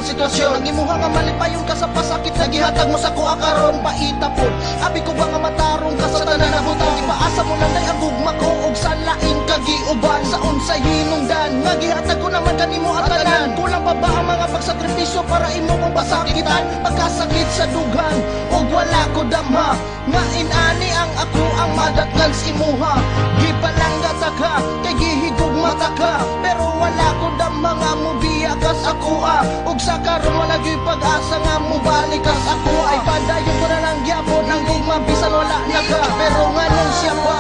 ang sitwasyon. Ang imuha nga malipayon ka sa pasakit na gihatag mo sa kuha karon paita po. Abi ko ba nga matarong ka sa tanan na butang. Ipaasa mo lang day ang gugma ko og sa laing kagiuban sa unsay hinungdan. Nga gihatag ko naman kanimo at tanan. Kulang pa ba ang mga pagsakripisyo para imo kong pasakitan? Pagkasakit sa dughan og wala ko damha. Nga inani ang ako ang madatngan sa imuha. Gipalanggat ka kay gihigog mata ka, pero wala ko damha nga mubiya kas ako ug sa karon wala gyud pag-asa nga mubalik kas ako ay padayon ko na lang gyapon ang gugma bisan wala na ka. Pero nganong siya pa